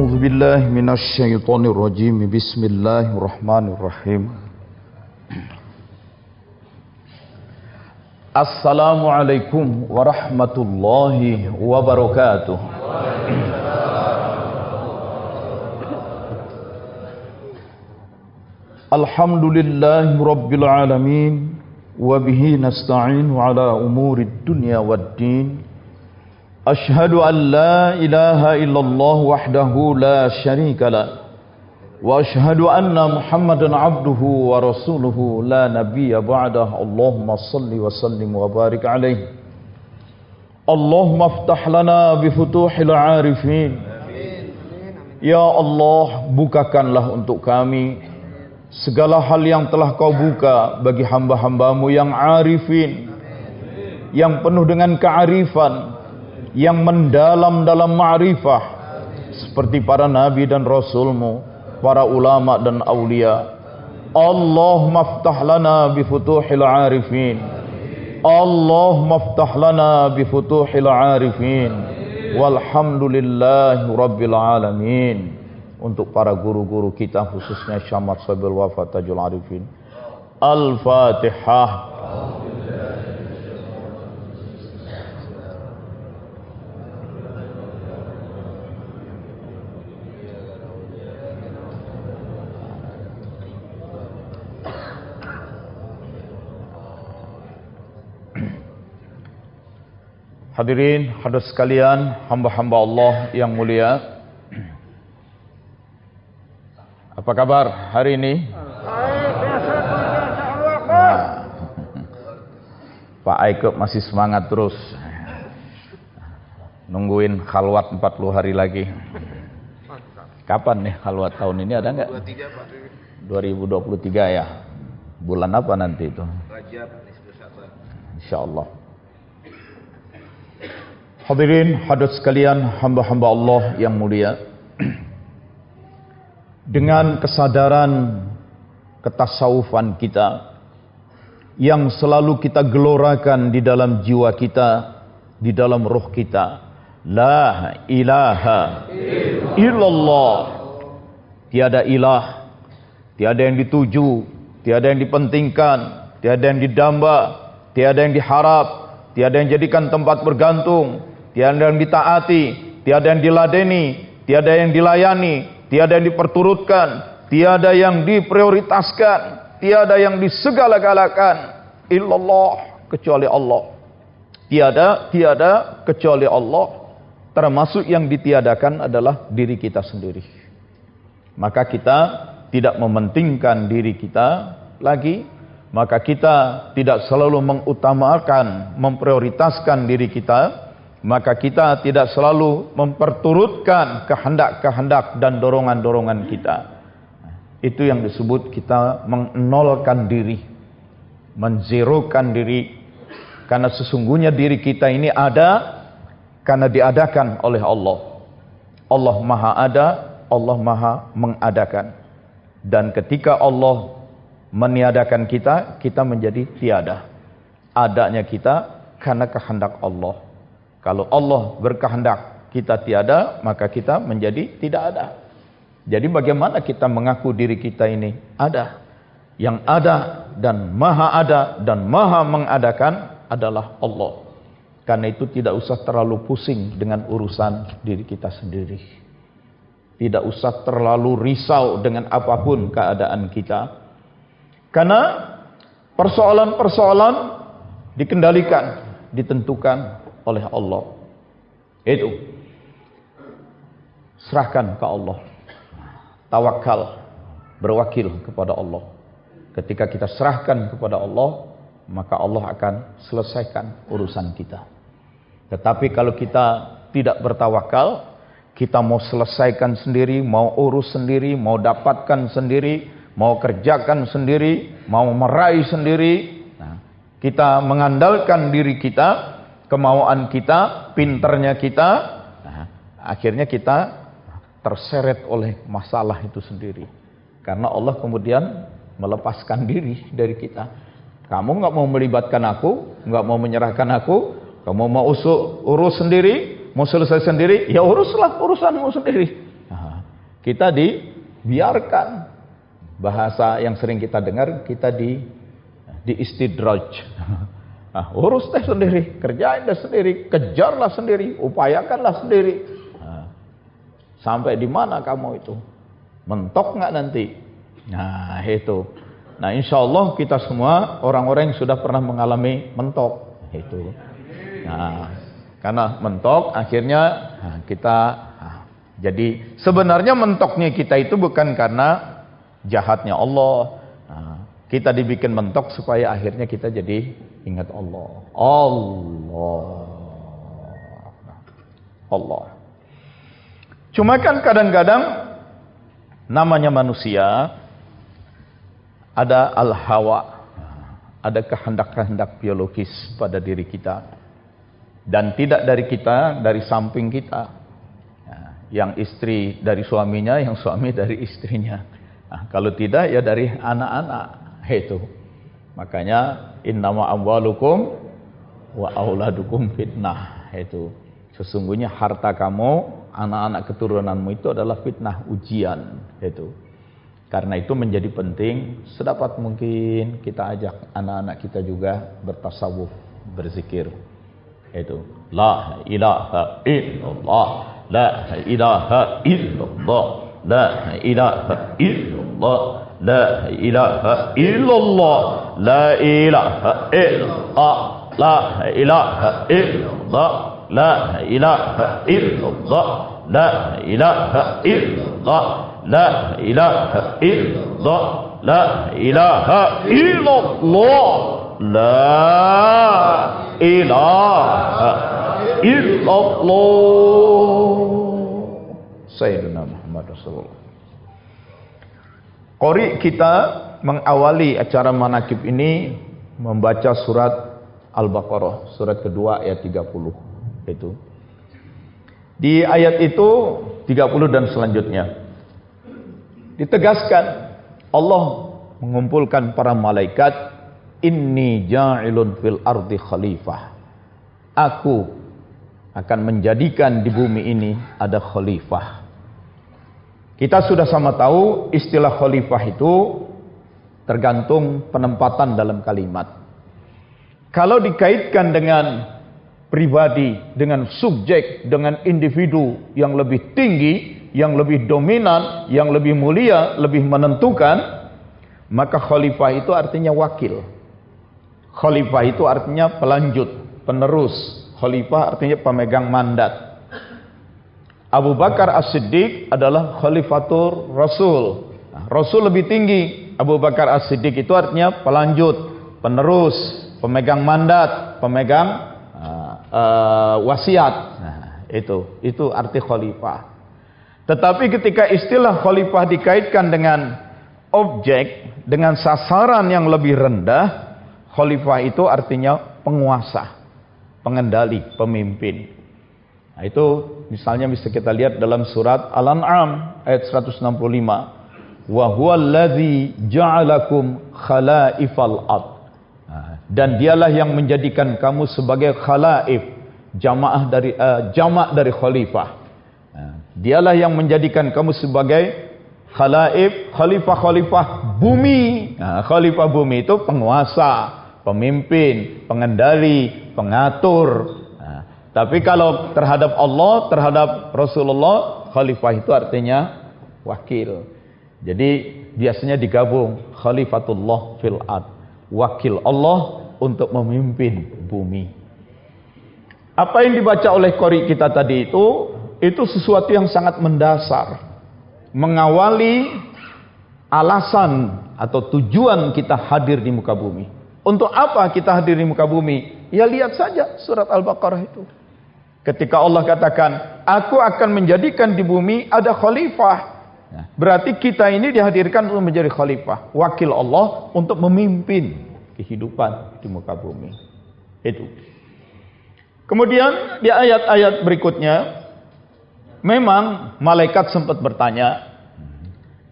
A'udzu billahi minasyaitonir rajim. Bismillahirrahmanirrahim. Assalamualaikum warahmatullahi wabarakatuh. Alhamdulillahi rabbil alamin wa bihi nasta'inu ala umurid dunya waddin. Ashhadu an la ilaha illallah wahdahu la syarika la wa ashhadu anna Muhammadan abduhu wa rasuluhu la nabiyya ba'dah. Allahumma salli wa sallim wa barik alaihi. Allahumma aftah lana bi futuhil arifin. Ya Allah, bukakanlah untuk kami segala hal yang telah Kau buka bagi hamba-hambamu yang arifin, yang penuh dengan kearifan, yang mendalam dalam ma'rifah, seperti para nabi dan rasulmu, para ulama dan awliya. Allahumma aftah lana bi futuhil arifin. Allahumma aftah lana bi futuhil arifin. Walhamdulillahi rabbil alamin. Untuk para guru-guru kita, khususnya Syamat Sabil Wafa Tajul Arifin. Al-Fatihah. Hadirin, hadirat sekalian, hamba-hamba Allah yang mulia. Apa kabar hari ini? Pak Aiko masih semangat terus. Nungguin khalwat 40 hari lagi. Kapan nih khalwat tahun ini, ada enggak? 2023 ya. Bulan apa nanti itu? Rajab, insyaallah. Hadirin, hadirat sekalian, hamba-hamba Allah yang mulia. Dengan kesadaran ketasawufan kita yang selalu kita gelorakan di dalam jiwa kita, di dalam roh kita, la ilaha illallah. Tiada ilah, tiada yang dituju, tiada yang dipentingkan, tiada yang didamba, tiada yang diharap, tiada yang jadikan tempat bergantung, tiada yang ditaati, tiada yang diladeni, tiada yang dilayani, tiada yang diperturutkan, tiada yang diprioritaskan, tiada yang disegala-galakan, illallah, kecuali Allah. Tiada kecuali Allah. Termasuk yang ditiadakan adalah diri kita sendiri. Maka kita tidak mementingkan diri kita lagi, maka kita tidak selalu mengutamakan, memprioritaskan diri kita, maka kita tidak selalu memperturutkan kehendak-kehendak dan dorongan-dorongan kita. Itu yang disebut kita menolkan diri, menzerokan diri. Karena sesungguhnya diri kita ini ada karena diadakan oleh Allah. Allah Maha Ada, Allah Maha Mengadakan. Dan ketika Allah meniadakan kita, kita menjadi tiada. Adanya kita karena kehendak Allah. Kalau Allah berkehendak kita tiada, maka kita menjadi tidak ada. Jadi bagaimana kita mengaku diri kita ini ada? Yang ada dan maha mengadakan adalah Allah. Karena itu tidak usah terlalu pusing dengan urusan diri kita sendiri. Tidak usah terlalu risau dengan apapun keadaan kita. Karena persoalan-persoalan dikendalikan, ditentukan oleh Allah. Itu serahkan ke Allah. Tawakal, berwakil kepada Allah. Ketika kita serahkan kepada Allah, maka Allah akan selesaikan urusan kita. Tetapi kalau kita tidak bertawakal, kita mau selesaikan sendiri, mau urus sendiri, mau dapatkan sendiri, mau kerjakan sendiri, mau meraih sendiri, kita mengandalkan diri kita, kemauan kita, pinternya kita, akhirnya kita terseret oleh masalah itu sendiri. Karena Allah kemudian melepaskan diri dari kita. Kamu nggak mau melibatkan aku, nggak mau menyerahkan aku, kamu mau urus sendiri, mau selesai sendiri, ya uruslah urusanmu sendiri. kita dibiarkan. Bahasa yang sering kita dengar, kita di istidraj. Nah, urus deh sendiri, kerjain deh sendiri, kejarlah sendiri, upayakanlah sendiri. Nah, sampai di mana kamu itu? Mentok nggak nanti? Nah itu. Nah insya Allah kita semua orang-orang yang sudah pernah mengalami mentok itu. Nah karena mentok akhirnya kita jadi sebenarnya mentoknya kita itu bukan karena jahatnya Allah. Nah, kita dibikin mentok supaya akhirnya kita jadi ingat Allah. Allah. Cuma kan kadang-kadang namanya manusia ada al-hawa, ada kehendak-kehendak biologis pada diri kita, dan tidak dari kita, dari samping kita. Yang istri dari suaminya, yang suami dari istrinya. Nah, kalau tidak ya dari anak-anak itu. Makanya innama amwalukum wa auladukum fitnah itu. Sesungguhnya harta kamu, anak-anak keturunanmu itu adalah fitnah, ujian itu. Karena itu menjadi penting sedapat mungkin kita ajak anak-anak kita juga bertasawuf, berzikir. Itu la ilaha illallah, la ilaha illallah, la ilaha illallah, la ilaha illallah, la ilaha illallah, la ilaha illallah, la ilaha illallah, la ilaha illallah, la ilaha illallah, la ilaha illallah, la ilaha illallah. Sayyidina Muhammad Rasulullah. Qori kita mengawali acara manakib ini membaca surat Al-Baqarah, surat kedua ayat 30 itu. Di ayat itu 30 dan selanjutnya ditegaskan Allah mengumpulkan para malaikat, inni ja'ilun fil ardi khalifah. Aku akan menjadikan di bumi ini ada khalifah. Kita sudah sama tahu istilah khalifah itu tergantung penempatan dalam kalimat. Kalau dikaitkan dengan pribadi, dengan subjek, dengan individu yang lebih tinggi, yang lebih dominan, yang lebih mulia, lebih menentukan, maka khalifah itu artinya wakil. Khalifah itu artinya pelanjut, penerus. Khalifah artinya pemegang mandat. Abu Bakar As-Siddiq adalah khalifatur Rasul. Rasul lebih tinggi. Abu Bakar As-Siddiq itu artinya pelanjut, penerus, pemegang mandat, pemegang wasiat. Nah, itu arti khalifah. Tetapi ketika istilah khalifah dikaitkan dengan objek, dengan sasaran yang lebih rendah, khalifah itu artinya penguasa, pengendali, pemimpin. Nah, itu misalnya bisa kita lihat dalam surat Al-An'am ayat 165. Wa huwallazi ja'alakum khalaifal ard. Dan dialah yang menjadikan kamu sebagai khalaif, jamak dari khalifah. Dialah yang menjadikan kamu sebagai khalaif, khalifah bumi. Khalifah bumi itu penguasa, pemimpin, pengendali, pengatur. Tapi kalau terhadap Allah, terhadap Rasulullah, khalifah itu artinya wakil. Jadi biasanya digabung khalifatullah fil ard, wakil Allah untuk memimpin bumi. Apa yang dibaca oleh qori kita tadi itu sesuatu yang sangat mendasar, mengawali alasan atau tujuan kita hadir di muka bumi. Untuk apa kita hadir di muka bumi? Ya lihat saja surat Al-Baqarah itu. Ketika Allah katakan, aku akan menjadikan di bumi ada khalifah. Berarti kita ini dihadirkan untuk menjadi khalifah, wakil Allah untuk memimpin kehidupan di muka bumi. Itu. Kemudian di ayat-ayat berikutnya, memang malaikat sempat bertanya,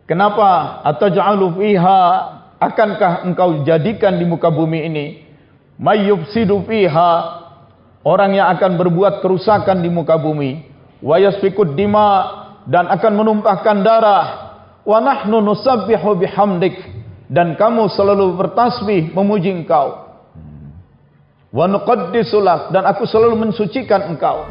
kenapa ataj'alu fiha, akankah engkau jadikan di muka bumi ini may yufsidu fiha, orang yang akan berbuat kerusakan di muka bumi, wa yasfikud dima, dan akan menumpahkan darah. Wa nahnu nusabbihu bihamdik, dan kamu selalu bertasbih memuji Engkau. Wa nuqaddisu lak, dan aku selalu mensucikan Engkau.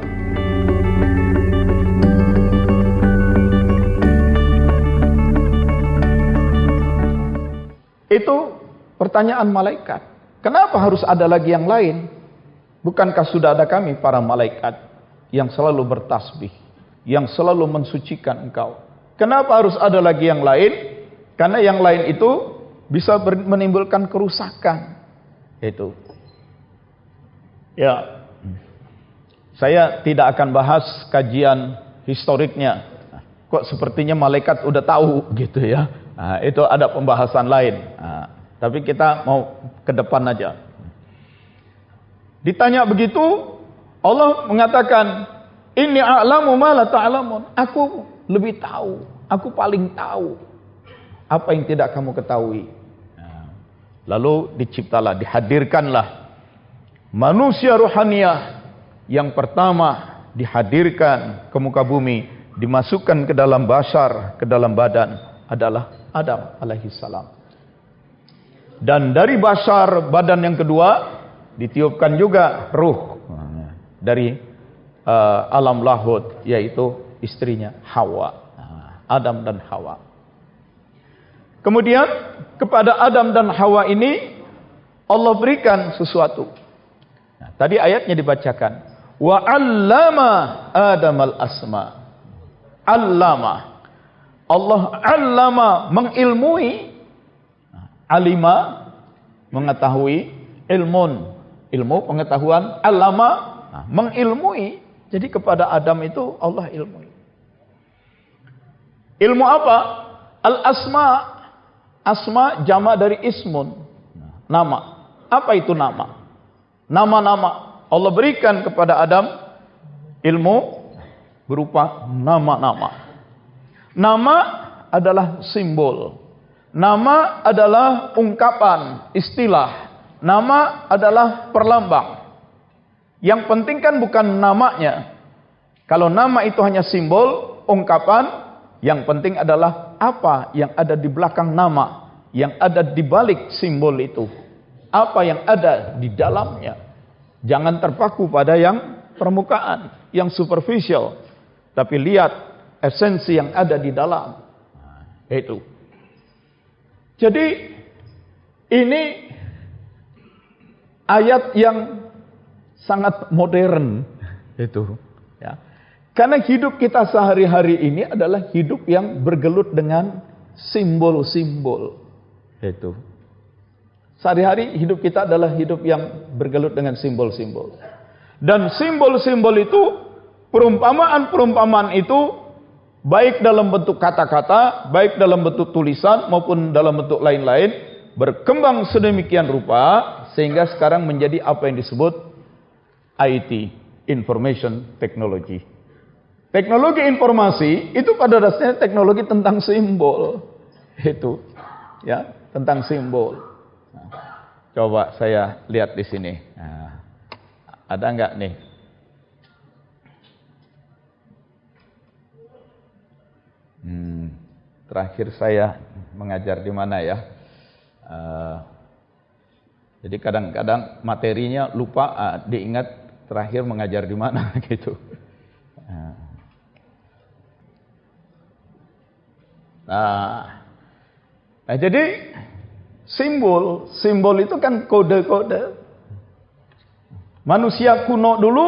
Itu pertanyaan malaikat. Kenapa harus ada lagi yang lain? Bukankah sudah ada kami para malaikat yang selalu bertasbih, yang selalu mensucikan Engkau? Kenapa harus ada lagi yang lain? Karena yang lain itu bisa menimbulkan kerusakan. Itu. Ya. Saya tidak akan bahas kajian historiknya. Kok sepertinya malaikat udah tahu gitu ya. Nah, itu ada pembahasan lain. Nah, tapi kita mau ke depan aja. Ditanya begitu, Allah mengatakan, "Inni a'lamu ma la ta'lamun." Aku lebih tahu, aku paling tahu apa yang tidak kamu ketahui. Nah, lalu dihadirkanlah manusia rohaniah yang pertama dihadirkan ke muka bumi, dimasukkan ke dalam basar, ke dalam badan adalah Adam alaihissalam. Dan dari basar badan yang kedua ditiupkan juga ruh dari alam lahud, yaitu istrinya Hawa, Adam dan Hawa. Kemudian kepada Adam dan Hawa ini Allah berikan sesuatu. Nah, tadi ayatnya dibacakan, wa 'allama Adam al-asma. Allama, Allah allama, mengilmui. Alima, mengetahui. Ilmu pengetahuan. Allama, mengilmui. Jadi kepada Adam itu Allah ilmui. Ilmu apa? Al-asma. Asma jama dari ismun, nama. Apa itu nama? Nama-nama. Allah berikan kepada Adam ilmu berupa nama-nama. Nama adalah simbol. Nama adalah ungkapan, istilah. Nama adalah perlambang. Yang penting kan bukan namanya. Kalau nama itu hanya simbol, ungkapan, yang penting adalah apa yang ada di belakang nama, yang ada di balik simbol itu. Apa yang ada di dalamnya. Jangan terpaku pada yang permukaan, yang superficial. Tapi lihat esensi yang ada di dalam. Itu. Jadi ini ayat yang sangat modern. Itu. Ya. Karena hidup kita sehari-hari ini adalah hidup yang bergelut dengan simbol-simbol. Itu. Sehari-hari hidup kita adalah hidup yang bergelut dengan simbol-simbol. Dan simbol-simbol itu, perumpamaan-perumpamaan itu, baik dalam bentuk kata-kata, baik dalam bentuk tulisan, maupun dalam bentuk lain-lain, berkembang sedemikian rupa, sehingga sekarang menjadi apa yang disebut IT, Information Technology. Teknologi informasi itu pada dasarnya teknologi tentang simbol. Itu, ya, tentang simbol. Nah, coba saya lihat di sini. Nah, ada enggak nih? Terakhir saya mengajar di mana ya? Jadi kadang-kadang materinya lupa, diingat terakhir mengajar di mana gitu. Nah, jadi simbol itu kan kode-kode. Manusia kuno dulu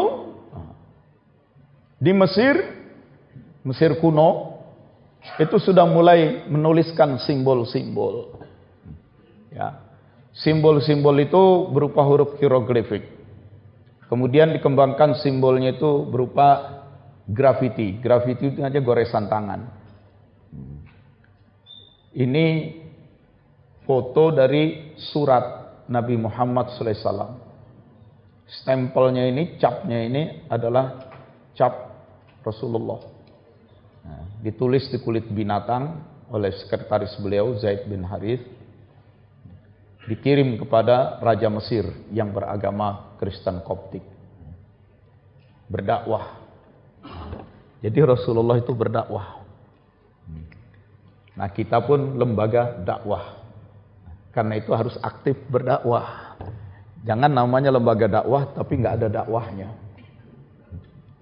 di Mesir kuno itu sudah mulai menuliskan simbol-simbol. Ya, simbol-simbol itu berupa huruf hieroglifik. Kemudian dikembangkan simbolnya itu berupa grafiti. Grafiti itu aja goresan tangan. Ini foto dari surat Nabi Muhammad SAW. Stempelnya ini, capnya ini adalah cap Rasulullah. Nah, ditulis di kulit binatang oleh sekretaris beliau Zaid bin Harith. Dikirim kepada Raja Mesir yang beragama Kristen Koptik. Berdakwah. Jadi Rasulullah itu berdakwah. Nah, kita pun lembaga dakwah. Karena itu harus aktif berdakwah. Jangan namanya lembaga dakwah tapi nggak ada dakwahnya.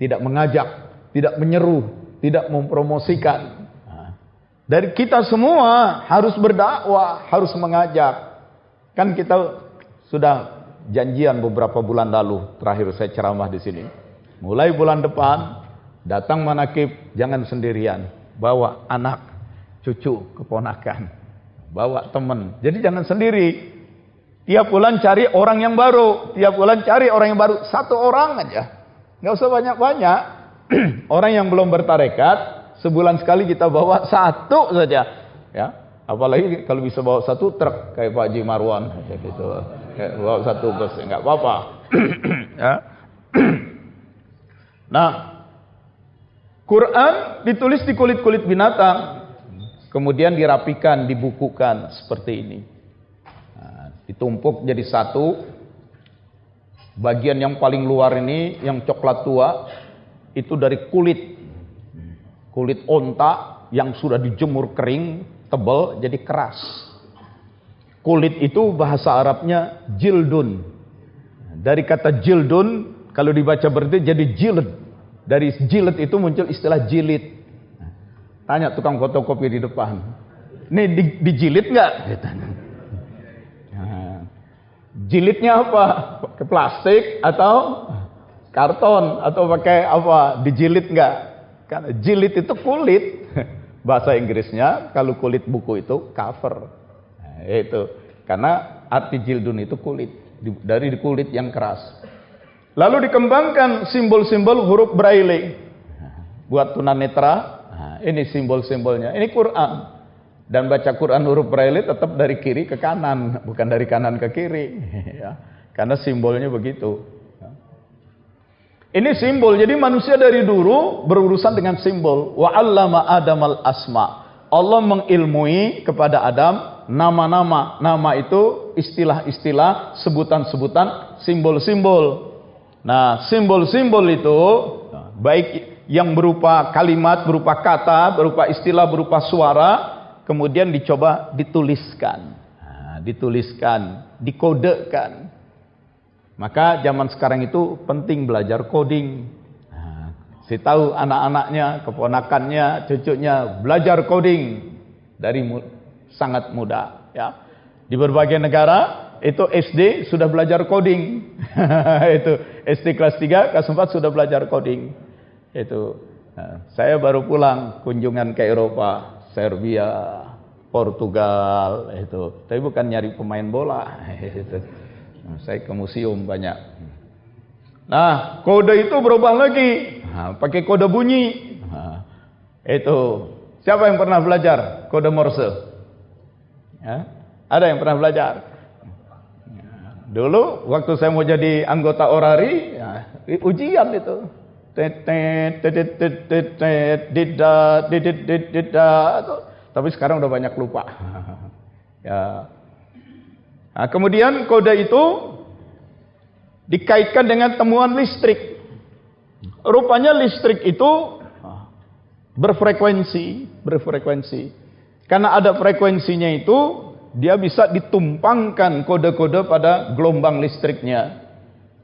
Tidak mengajak, tidak menyeru, tidak mempromosikan. Dari kita semua harus berdakwah, harus mengajak. Kan kita sudah janjian beberapa bulan lalu, terakhir saya ceramah di sini. Mulai bulan depan, datang manakib jangan sendirian, bawa anak, cucu, keponakan, bawa teman. Jadi jangan sendiri. Tiap bulan cari orang yang baru, tiap bulan cari orang yang baru, satu orang aja. Nggak usah banyak-banyak. Orang yang belum bertarekat, sebulan sekali kita bawa satu saja, ya. Apalagi kalau bisa bawa satu truk kayak Pak Haji Marwan, gitu. Kayak bawa satu bus, nggak apa-apa. Ya. Nah, Quran ditulis di kulit-kulit binatang, kemudian dirapikan, dibukukan seperti ini. Nah, ditumpuk jadi satu. Bagian yang paling luar ini, yang coklat tua, itu dari kulit. Kulit onta yang sudah dijemur kering, tebal, jadi keras. Kulit itu bahasa Arabnya jildun. Dari kata jildun, kalau dibaca berarti jadi jilid. Dari jilid itu muncul istilah jilid. Tanya tukang fotokopi di depan, ini dijilid nggak? Jilidnya apa? Pakai plastik atau karton atau pakai apa? Dijilid nggak? Karena jilid itu kulit. Bahasa Inggrisnya kalau kulit buku itu cover. Nah, itu karena arti jildun itu kulit, dari kulit yang keras. Lalu dikembangkan simbol-simbol huruf Braille buat tunanetra. Nah, ini simbol-simbolnya. Ini Quran. Dan baca Quran huruf Braille tetap dari kiri ke kanan, bukan dari kanan ke kiri. Ya, karena simbolnya begitu. Ini simbol. Jadi manusia dari dulu berurusan dengan simbol. Wa 'allama Adamal asma. Allah mengilmui kepada Adam nama-nama. Nama itu istilah-istilah, sebutan-sebutan, simbol-simbol. Nah, simbol-simbol itu baik yang berupa kalimat, berupa kata, berupa istilah, berupa suara, kemudian dicoba dituliskan. Nah, dituliskan, dikodekan. Maka zaman sekarang itu penting belajar coding. Nah, saya tahu anak-anaknya, keponakannya, cucunya belajar coding dari sangat muda. Ya. Di berbagai negara itu SD sudah belajar coding. Itu SD kelas 3, kelas 4 sudah belajar coding. Itu. Nah, saya baru pulang kunjungan ke Eropa, Serbia, Portugal, itu. Tapi bukan nyari pemain bola. Itu. Nah, saya ke museum banyak. Nah, kode itu berubah lagi. Nah, pakai kode bunyi. Nah, itu. Siapa yang pernah belajar kode Morse? Ya? Ada yang pernah belajar? Dulu waktu saya mau jadi anggota orari, ya, ujian itu. Tapi sekarang udah banyak lupa. Ya. Nah, kemudian kode itu dikaitkan dengan temuan listrik. Rupanya listrik itu berfrekuensi. Karena ada frekuensinya itu, dia bisa ditumpangkan kode-kode pada gelombang listriknya.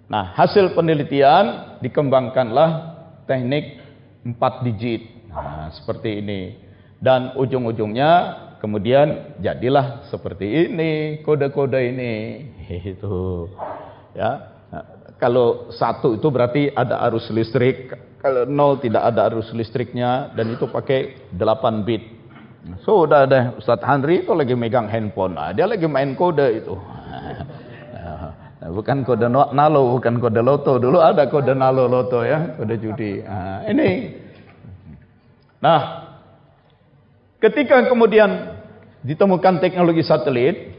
Nah, hasil penelitian dikembangkanlah teknik 4 digit. Nah, seperti ini. Dan ujung-ujungnya kemudian jadilah seperti ini, kode-kode ini. Itu. Ya. Nah, kalau 1 itu berarti ada arus listrik, kalau 0 tidak ada arus listriknya, dan itu pakai 8 bit. So, udah ada Ustadz Henry itu lagi megang handphone. Nah, dia lagi main kode itu. Nah, bukan kode nalo, bukan kode loto. Dulu ada kode nalo loto ya, kode judi. Nah, ini. Nah, ketika kemudian ditemukan teknologi satelit,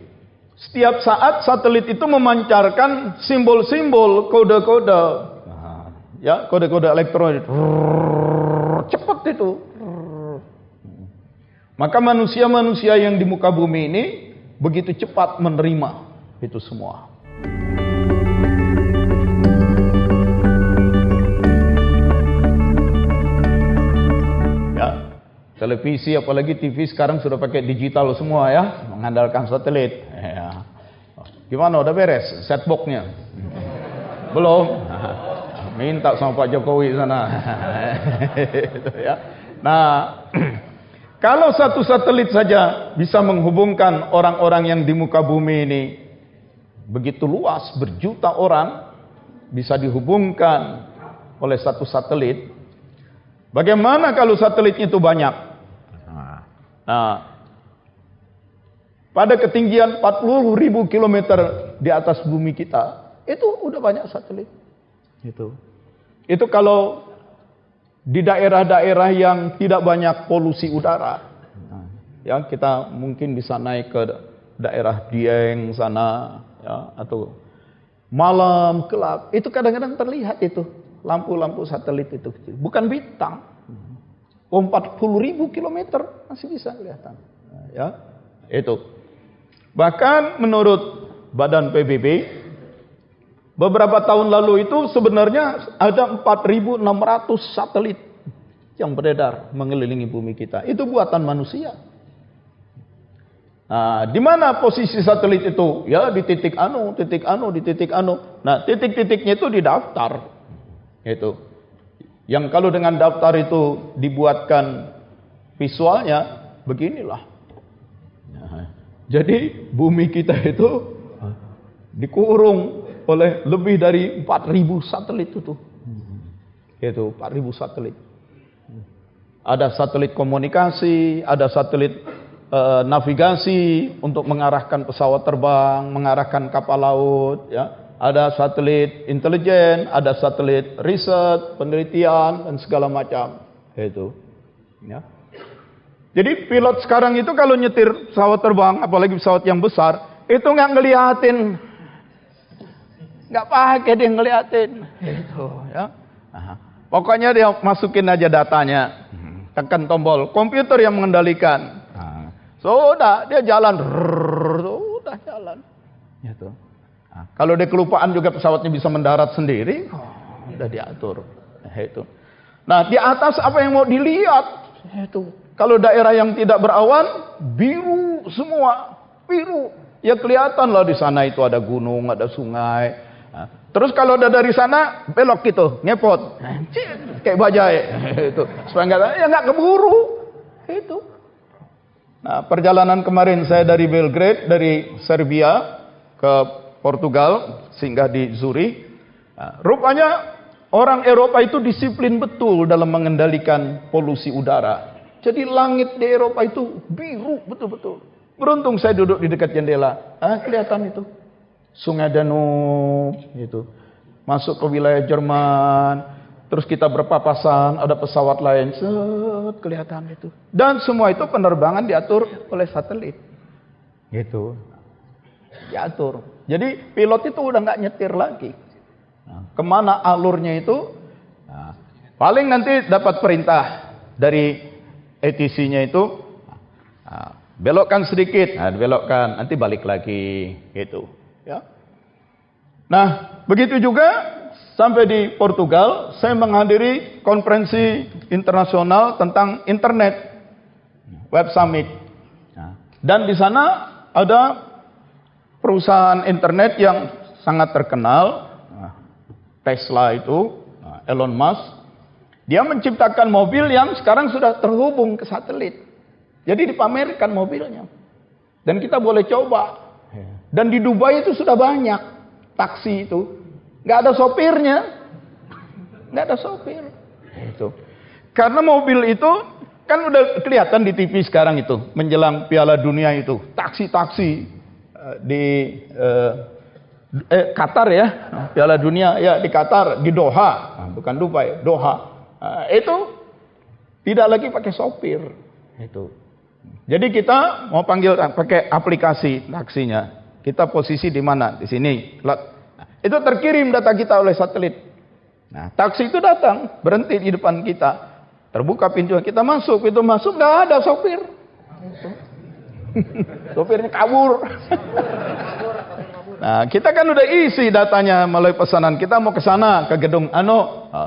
setiap saat satelit itu memancarkan simbol-simbol, kode-kode. Nah, ya, kode-kode elektronik. Cepat itu. Maka manusia-manusia yang di muka bumi ini begitu cepat menerima itu semua. Televisi apalagi TV sekarang sudah pakai digital semua ya, mengandalkan satelit. Ya. Gimana udah beres set box-nya? Belum. Minta sama Pak Jokowi sana. Itu ya. Nah, kalau satu satelit saja bisa menghubungkan orang-orang yang di muka bumi ini begitu luas, berjuta orang bisa dihubungkan oleh satu satelit. Bagaimana kalau satelitnya itu banyak? Nah, pada ketinggian 40.000 kilometer di atas bumi kita, itu udah banyak satelit. Itu kalau di daerah-daerah yang tidak banyak polusi udara, ya kita mungkin bisa naik ke daerah Dieng sana, ya, atau malam gelap, itu kadang-kadang terlihat itu lampu-lampu satelit itu, bukan bintang. 40.000 kilometer masih bisa kelihatan, ya itu. Bahkan menurut Badan PBB, beberapa tahun lalu itu sebenarnya ada 4.600 satelit yang beredar mengelilingi bumi kita. Itu buatan manusia. Nah, di mana posisi satelit itu? Ya di titik anu, titik anu, di titik anu. Nah, titik-titiknya itu didaftar. Itu. Yang kalau dengan daftar itu dibuatkan visualnya beginilah. Nah, jadi bumi kita itu dikurung oleh lebih dari 4.000 satelit itu. Itu 4.000 satelit. Ada satelit komunikasi, ada satelit navigasi untuk mengarahkan pesawat terbang, mengarahkan kapal laut, ya. Ada satelit intelijen, ada satelit riset, penelitian dan segala macam. Itu. Ya. Jadi pilot sekarang itu kalau nyetir pesawat terbang, apalagi pesawat yang besar, itu nggak ngeliatin. Nggak pakai dia ngeliatin. Itu, ya. Nah, pokoknya dia masukin aja datanya. Tekan tombol, komputer yang mengendalikan. Nah, sudah, dia jalan. Sudah jalan. Gitu. Nah, kalau dia kelupaan juga pesawatnya bisa mendarat sendiri. Sudah diatur. Nah, itu. Nah, di atas apa yang mau dilihat? Itu. Kalau daerah yang tidak berawan, biru semua. Biru. Ya kelihatan lah di sana itu ada gunung, ada sungai. Nah, terus kalau udah dari sana belok gitu, ngepot, kayak bajai, itu supaya nggak keburu, itu. Nah, perjalanan kemarin saya dari Belgrade, dari Serbia ke Portugal, singgah di Zurich. Nah, rupanya orang Eropa itu disiplin betul dalam mengendalikan polusi udara. Jadi langit di Eropa itu biru betul-betul. Beruntung saya duduk di dekat jendela, kelihatan itu. Sungai Danube itu masuk ke wilayah Jerman, terus kita berpapasan, ada pesawat lain, kelihatan itu. Dan semua itu penerbangan diatur oleh satelit, gitu, diatur. Jadi pilot itu udah nggak nyetir lagi. Nah, kemana alurnya itu? Nah, paling nanti dapat perintah dari ATC-nya itu, nah, belokkan sedikit, nah, belokkan, nanti balik lagi, gitu. Ya. Nah, begitu juga sampai di Portugal, saya menghadiri konferensi internasional tentang internet, Web Summit. Dan di sana ada perusahaan internet yang sangat terkenal, Tesla itu, Elon Musk. Dia menciptakan mobil yang sekarang sudah terhubung ke satelit. Jadi dipamerkan mobilnya. Dan kita boleh coba. Dan di Dubai itu sudah banyak taksi itu, nggak ada sopirnya, nggak ada sopir. Itu karena mobil itu kan udah kelihatan di TV sekarang itu menjelang Piala Dunia itu taksi-taksi di Qatar ya, Piala Dunia ya di Qatar, di Doha, bukan Dubai, Doha. Itu tidak lagi pakai sopir. Itu. Jadi kita mau panggil pakai aplikasi taksinya. Kita posisi di mana? Di sini. Itu terkirim data kita oleh satelit. Nah, taksi itu datang, berhenti di depan kita. Terbuka pintu, kita masuk, nggak ada sopir. Sopirnya kabur. Nah, kita kan udah isi datanya melalui pesanan. Kita mau ke sana, ke gedung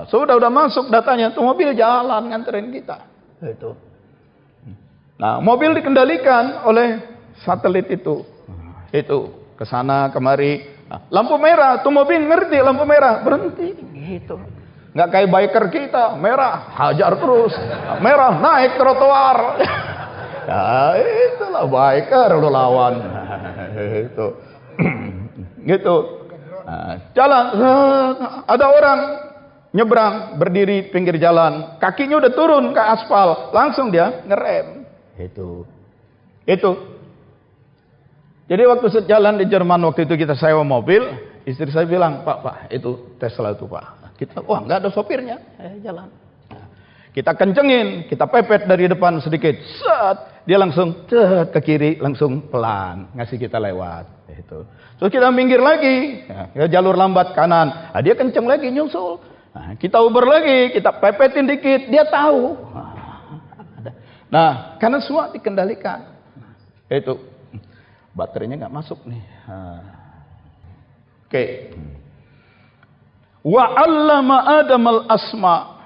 sudah masuk datanya. Tuh mobil jalan nganterin kita. Itu. Nah, mobil dikendalikan oleh satelit itu. Itu ke sana kemari. Nah, lampu merah, tuh mobil ngerti lampu merah, berhenti gitu. Nggak kayak biker kita, merah hajar terus, merah naik trotoar. Nah, itulah biker lu lawan. Itu. Gitu. Nah, jalan, ada orang nyebrang, berdiri pinggir jalan, kakinya udah turun ke aspal, langsung dia ngerem. Itu. Jadi waktu sejalan di Jerman waktu itu kita sewa mobil, istri saya bilang, Pak, itu Tesla itu Pak. Kita, wah nggak ada sopirnya, jalan. Kita kencengin, kita pepet dari depan sedikit, set, dia langsung ke kiri, langsung pelan, ngasih kita lewat. Itu. Terus kita minggir lagi, ya, jalur lambat kanan, dia kenceng lagi nyusul. Nah, kita uber lagi, kita pepetin dikit, dia tahu. Nah, karena semua dikendalikan. Itu baterainya nggak masuk nih. Oke. Wa 'allama Adamal asma.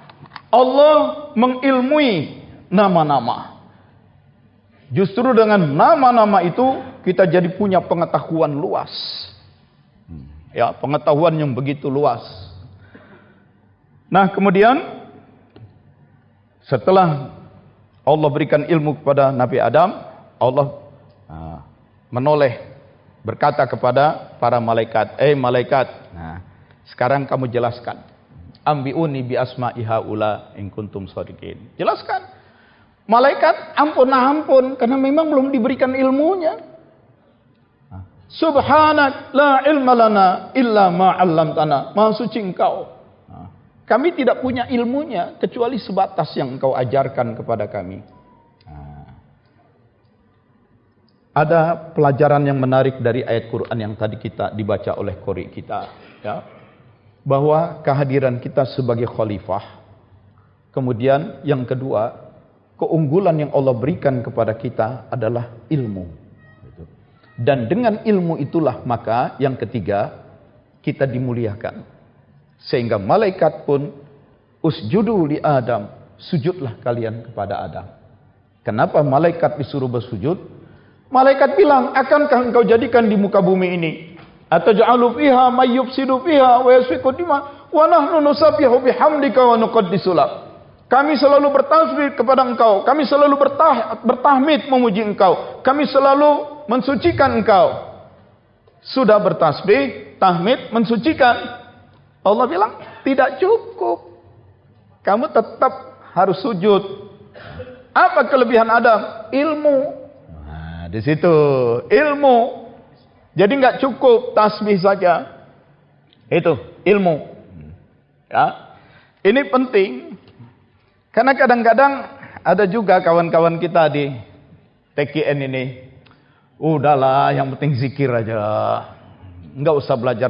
Allah mengilmui nama-nama. Justru dengan nama-nama itu kita jadi punya pengetahuan luas. Ya, pengetahuan yang begitu luas. Nah, kemudian setelah Allah berikan ilmu kepada Nabi Adam, Allah menoleh berkata kepada para malaikat, malaikat, nah, sekarang kamu jelaskan, ambiuni bi asma'i haula in kuntum shadiqin. Jelaskan. Malaikat ampun karena memang belum diberikan ilmunya. Subhanak la ilma lana illa ma 'allamtana. Maha suci Engkau. Kami tidak punya ilmunya kecuali sebatas yang Engkau ajarkan kepada kami. Ada pelajaran yang menarik dari ayat Quran yang tadi kita dibaca oleh qori kita, ya. Bahwa kehadiran kita sebagai khalifah. Kemudian yang kedua, keunggulan yang Allah berikan kepada kita adalah ilmu. Dan dengan ilmu itulah maka yang ketiga kita dimuliakan. Sehingga malaikat pun usjudu li Adam, sujudlah kalian kepada Adam. Kenapa malaikat disuruh bersujud? Malaikat bilang, akankah engkau jadikan di muka bumi ini ataj'alu fiha may yufsidu fiha wa yasfiku dima wa nahnu nusabbihu bihamdika wa nuqaddisu lak. Kami selalu bertasbih kepada engkau, kami selalu bertahmid memuji engkau, kami selalu mensucikan engkau. Sudah bertasbih, tahmid, mensucikan. Allah bilang, tidak cukup. Kamu tetap harus sujud. Apa kelebihan Adam? Ilmu. Nah, di situ ilmu. Jadi nggak cukup tasbih saja. Itu ilmu. Ya. Ini penting. Karena kadang-kadang ada juga kawan-kawan kita di TKN ini. Udahlah, yang penting zikir aja. Enggak usah belajar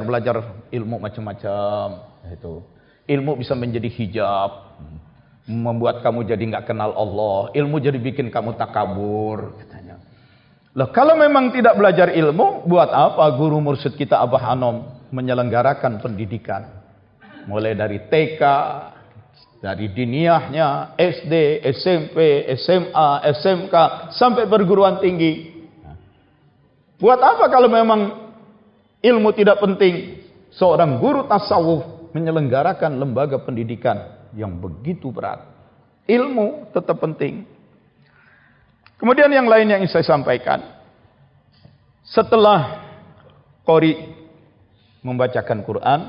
ilmu macam-macam. Itu ilmu bisa menjadi hijab, membuat kamu jadi nggak kenal Allah. Ilmu jadi bikin kamu takabur, katanya. Loh, kalau memang tidak belajar ilmu, buat apa guru mursyid kita Abah Hanom menyelenggarakan pendidikan, mulai dari TK, dari diniyahnya, SD, SMP, SMA, SMK, sampai perguruan tinggi. Buat apa kalau memang ilmu tidak penting? Seorang guru tasawuf menyelenggarakan lembaga pendidikan yang begitu berat. Ilmu tetap penting. Kemudian yang lain yang ingin saya sampaikan. Setelah qori membacakan Quran,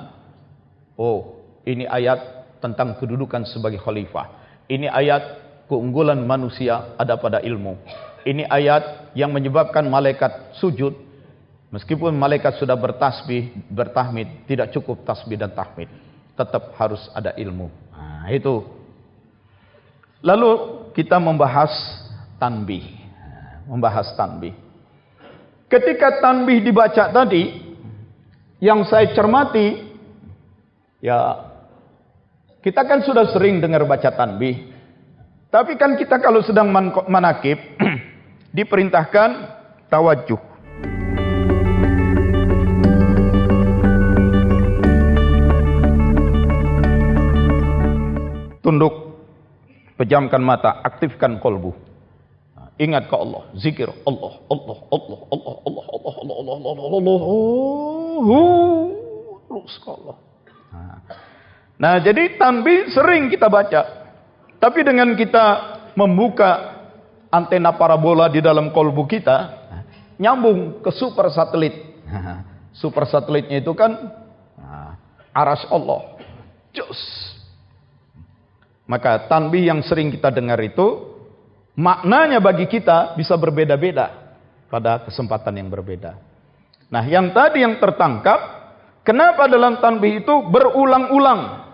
ini ayat tentang kedudukan sebagai khalifah. Ini ayat keunggulan manusia ada pada ilmu. Ini ayat yang menyebabkan malaikat sujud. Meskipun malaikat sudah bertasbih, bertahmid, tidak cukup tasbih dan tahmid. Tetap harus ada ilmu. Nah, itu. Lalu kita membahas tanbih. Ketika tanbih dibaca tadi, yang saya cermati, ya, kita kan sudah sering dengar baca tanbih. Tapi kan kita kalau sedang manakib, diperintahkan tawajuh. Tunduk, pejamkan mata, aktifkan kolbu. Ingat ke Allah, zikir Allah, Allah, Allah, Allah, Allah, Allah, Allah, Allah, Allah, Allah, Allah, terus ke Allah. Nah, jadi tanbih sering kita baca. Tapi dengan kita membuka antena parabola di dalam kolbu kita, nyambung ke super satelit. Super satelitnya itu kan aras Allah. Jos. Maka tanbih yang sering kita dengar itu maknanya bagi kita bisa berbeda-beda pada kesempatan yang berbeda. Nah, yang tadi yang tertangkap, kenapa dalam tanbih itu berulang-ulang?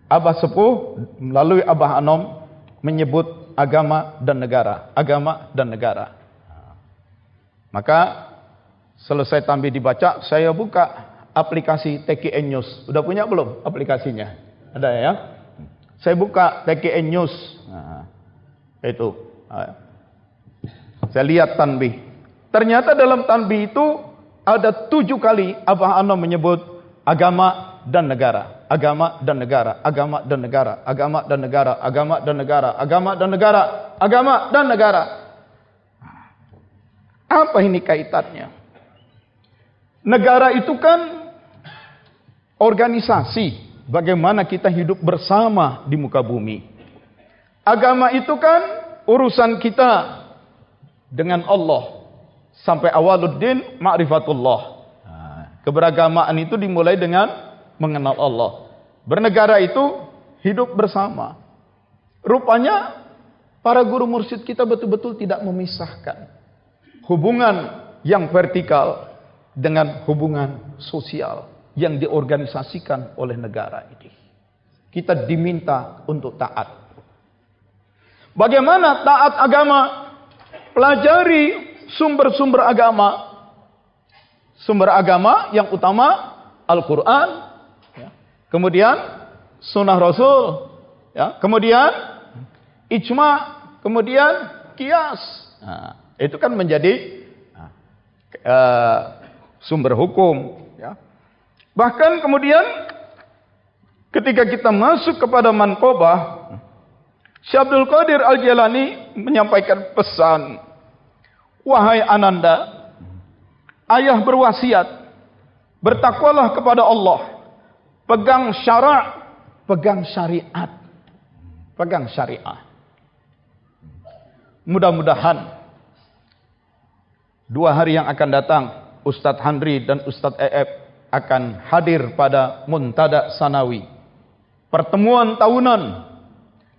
Abah Sepuh melalui Abah Anom menyebut agama dan negara, agama dan negara. Maka selesai tanbih dibaca, saya buka aplikasi TKN News. Udah punya belum aplikasinya? Ada ya? Saya buka TKN News. Itu. Saya lihat tanbih. Ternyata dalam tanbih itu ada 7 kali Abah Anom menyebut agama dan negara, agama dan negara, agama dan negara, agama dan negara, agama dan negara, agama dan negara, agama dan negara. Apa ini kaitannya? Negara itu kan organisasi bagaimana kita hidup bersama di muka bumi. Agama itu kan urusan kita dengan Allah sampai awaluddin ma'rifatullah. Keberagamaan itu dimulai dengan mengenal Allah. Bernegara itu hidup bersama. Rupanya para guru mursyid kita betul-betul tidak memisahkan hubungan yang vertikal dengan hubungan sosial yang diorganisasikan oleh negara ini. Kita diminta untuk taat. Bagaimana taat agama? Pelajari sumber-sumber agama. Sumber agama yang utama Al-Quran. Kemudian sunnah Rasul, ya. Kemudian ijma, kemudian kias. Nah, itu kan menjadi sumber hukum. Ya. Bahkan kemudian ketika kita masuk kepada manqobah, Syekh Abdul Qadir Al-Jailani menyampaikan pesan, wahai Ananda, ayah berwasiat, bertakwalah kepada Allah. Pegang syarak, pegang syariat. Pegang syariah. Mudah-mudahan 2 hari yang akan datang, Ustadz Handri dan Ustadz Eep akan hadir pada Muntada Sanawi. Pertemuan tahunan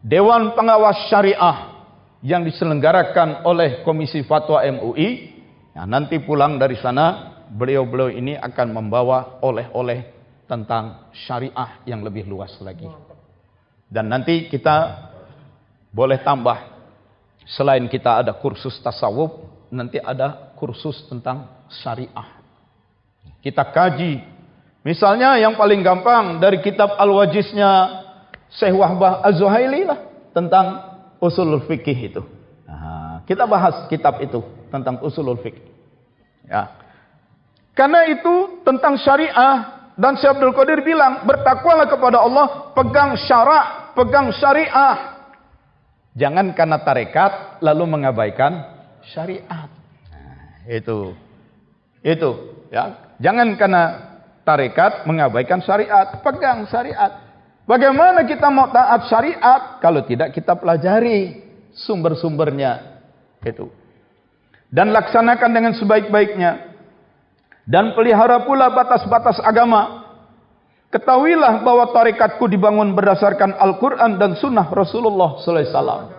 Dewan Pengawas Syariah yang diselenggarakan oleh Komisi Fatwa MUI. Nah, nanti pulang dari sana, beliau-beliau ini akan membawa oleh-oleh tentang syariah yang lebih luas lagi. Dan nanti kita boleh tambah, selain kita ada kursus tasawuf, nanti ada kursus tentang syariah. Kita kaji, misalnya yang paling gampang dari kitab Al-Wajiznya Syekh Wahbah Az-Zuhaili lah, tentang usulul fikih itu. Nah, kita bahas kitab itu tentang usulul fikih. Ya. Karena itu tentang syariah. Dan Syekh Abdul Qadir bilang, bertakwalah kepada Allah, pegang syarak, pegang syariah. Jangan karena tarekat lalu mengabaikan syariat. Nah, itu ya. Jangan karena tarekat mengabaikan syariat, pegang syariat. Bagaimana kita mau taat syariat kalau tidak kita pelajari sumber-sumbernya itu. Dan laksanakan dengan sebaik-baiknya. Dan pelihara pula batas-batas agama. Ketahuilah bahwa tarekatku dibangun berdasarkan Al-Quran dan Sunnah Rasulullah SAW.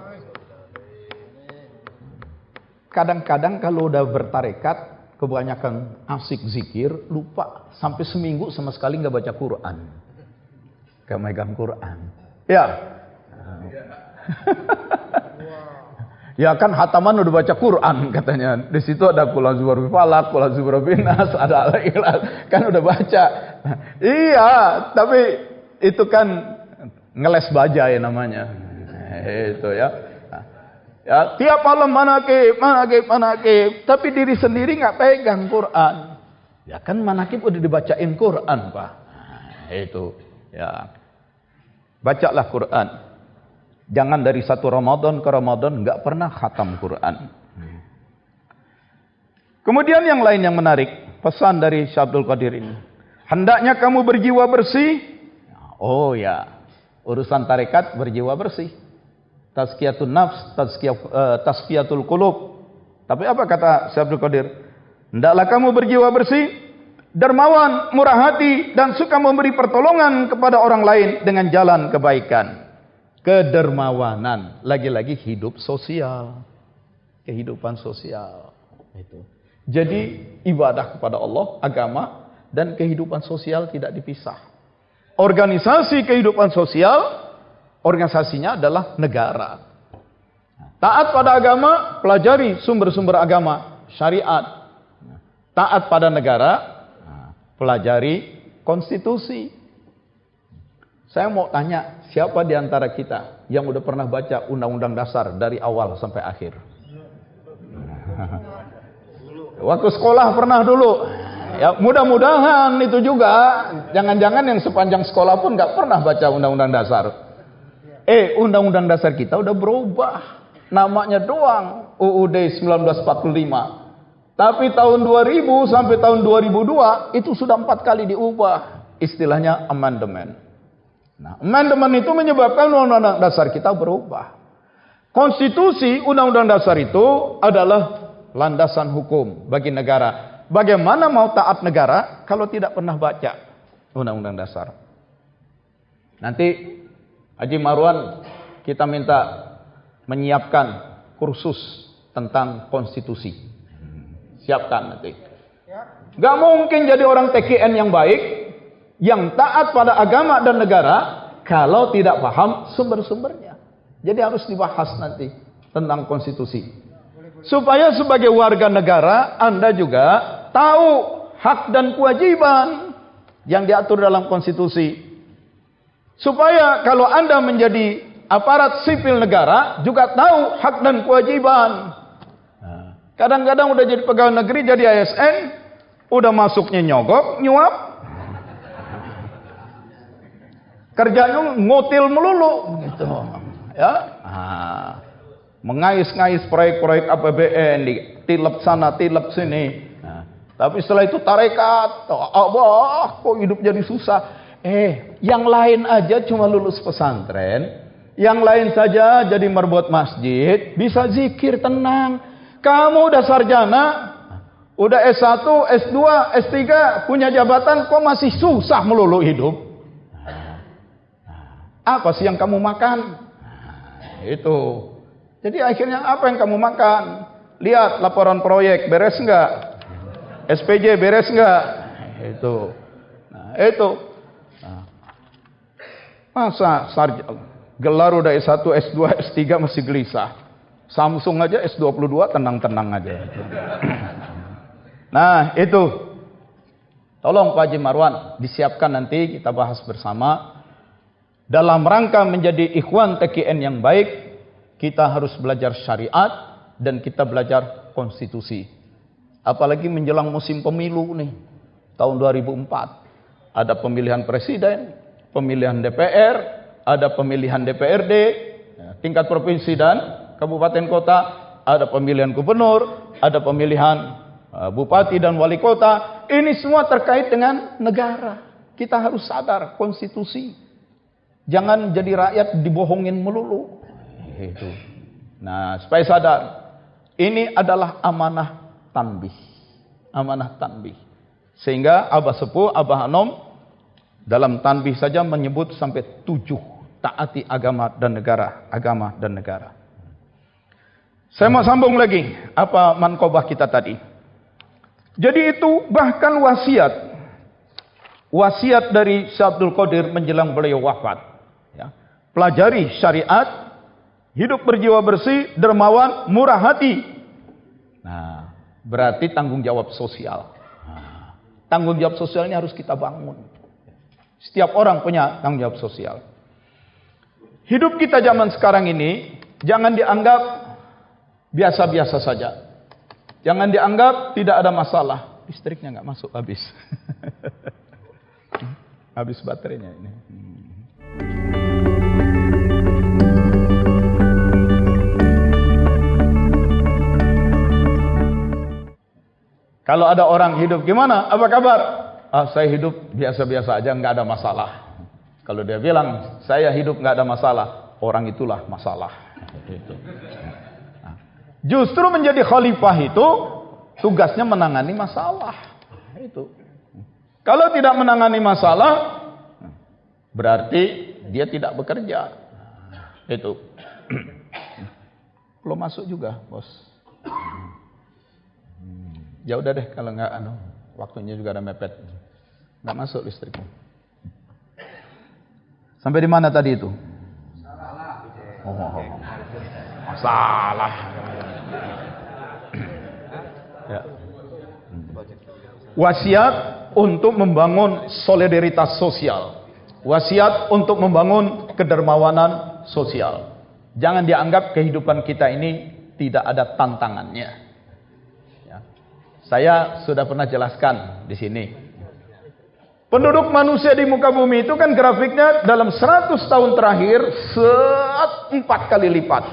Kadang-kadang kalau udah bertarekat, kebanyakan asik zikir, lupa. Sampai seminggu sama sekali nggak baca Quran. Gak megang Quran. Ya. Ya kan hataman udah baca Quran katanya. Di situ ada qul a'udzu birabbil falaq, qul a'udzu birabbin nas, ada al-ikhlas. Kan udah baca. Iya, tapi itu kan ngeles baja ya namanya. Itu ya. Ya, tiap malam manakib, tapi diri sendiri nggak pegang Quran. Ya kan manakib udah dibacain Quran, Pak. Nah, itu ya. Bacalah Quran. Jangan dari satu Ramadan ke Ramadan nggak pernah khatam Quran. Kemudian yang lain yang menarik, pesan dari Syekh Abdul Qadir ini. Hendaknya kamu berjiwa bersih. Oh ya, urusan tarekat berjiwa bersih. Tazkiyatun nafs, tazkiyatul qulub. Tapi apa kata Syekh Abdul Qadir? Hendaklah kamu berjiwa bersih, dermawan, murah hati, dan suka memberi pertolongan kepada orang lain dengan jalan kebaikan. Kedermawanan, lagi-lagi hidup sosial. Kehidupan sosial. Itu. Jadi ibadah kepada Allah, agama, dan kehidupan sosial tidak dipisah. Organisasi kehidupan sosial, organisasinya adalah negara. Taat pada agama, pelajari sumber-sumber agama, syariat. Taat pada negara, pelajari konstitusi. Saya mau tanya, siapa di antara kita yang udah pernah baca Undang-Undang Dasar dari awal sampai akhir? Waktu sekolah pernah dulu. Ya, mudah-mudahan itu juga. Jangan-jangan yang sepanjang sekolah pun nggak pernah baca Undang-Undang Dasar. Undang-Undang Dasar kita udah berubah. Namanya doang UUD 1945. Tapi tahun 2000 sampai tahun 2002 itu sudah 4 kali diubah. Istilahnya amendement. Nah, amendement itu menyebabkan Undang-Undang Dasar kita berubah. Konstitusi Undang-Undang Dasar itu adalah landasan hukum bagi negara. Bagaimana mau taat negara kalau tidak pernah baca Undang-Undang Dasar? Nanti Haji Marwan kita minta menyiapkan kursus tentang konstitusi. Siapkan nanti. Gak mungkin jadi orang TKN yang baik, yang taat pada agama dan negara, kalau tidak paham sumber-sumbernya. Jadi harus dibahas nanti tentang konstitusi. Supaya sebagai warga negara Anda juga tahu hak dan kewajiban yang diatur dalam konstitusi. Supaya kalau Anda menjadi aparat sipil negara juga tahu hak dan kewajiban. Kadang-kadang udah jadi pegawai negeri, jadi ASN, udah masuknya nyogok, nyuap. Kerjanya ngotil melulu gitu. Ya. Mengais-ngais proyek-proyek APBN, tilep sana, tilep sini. Tapi setelah itu tarekat, Allah, kok hidup jadi susah. Yang lain aja cuma lulus pesantren, yang lain saja jadi merbot masjid, bisa zikir tenang. Kamu udah sarjana, udah S1, S2, S3, punya jabatan, kok masih susah melulu hidup? Apa sih yang kamu makan? Itu. Jadi akhirnya apa yang kamu makan? Lihat laporan proyek, beres enggak? SPJ beres enggak? Itu. Nah, itu. Nah. Masa gelar udah S1, S2, S3 masih gelisah. Samsung aja S22 tenang-tenang aja. Nah, itu. Tolong Pak Haji Marwan disiapkan nanti kita bahas bersama. Dalam rangka menjadi ikhwan TKN yang baik, kita harus belajar syariat dan kita belajar konstitusi. Apalagi menjelang musim pemilu nih. Tahun 2004. Ada pemilihan presiden, pemilihan DPR, ada pemilihan DPRD, tingkat provinsi dan kabupaten kota, ada pemilihan gubernur, ada pemilihan bupati dan wali kota. Ini semua terkait dengan negara. Kita harus sadar konstitusi. Jangan jadi rakyat dibohongin melulu. Itu. Nah, supaya sadar, ini adalah amanah tanbih. Amanah tanbih. Sehingga Abah Sepuh, Abah Anom dalam tanbih saja menyebut sampai 7 taati agama dan negara, agama dan negara. Saya mau sambung lagi apa manqobah kita tadi. Jadi itu bahkan wasiat dari Syekh Abdul Qadir menjelang beliau wafat. Ya. Pelajari syariat, hidup berjiwa bersih, dermawan, murah hati. Nah, berarti tanggung jawab sosial. Tanggung jawab sosial ini harus kita bangun. Setiap orang punya tanggung jawab sosial. Hidup kita zaman sekarang ini jangan dianggap biasa-biasa saja. Jangan dianggap tidak ada masalah. Listriknya nggak masuk, habis. Habis baterainya ini. Kalau ada orang hidup gimana? Apa kabar? Saya hidup biasa-biasa aja, nggak ada masalah. Kalau dia bilang saya hidup nggak ada masalah, orang itulah masalah. Itu. Nah, justru menjadi khalifah itu tugasnya menangani masalah. Itu. Kalau tidak menangani masalah, berarti dia tidak bekerja. Itu. Belum masuk juga, bos. Ya udah deh, kalau nggak, waktunya juga ada mepet. Nggak masuk listriknya. Sampai di mana tadi itu? Masalah. Ya. Wasiat untuk membangun solidaritas sosial. Wasiat untuk membangun kedermawanan sosial. Jangan dianggap kehidupan kita ini tidak ada tantangannya. Ya. Saya sudah pernah jelaskan di sini. Penduduk manusia di muka bumi itu kan grafiknya dalam 100 tahun terakhir 4 kali lipat.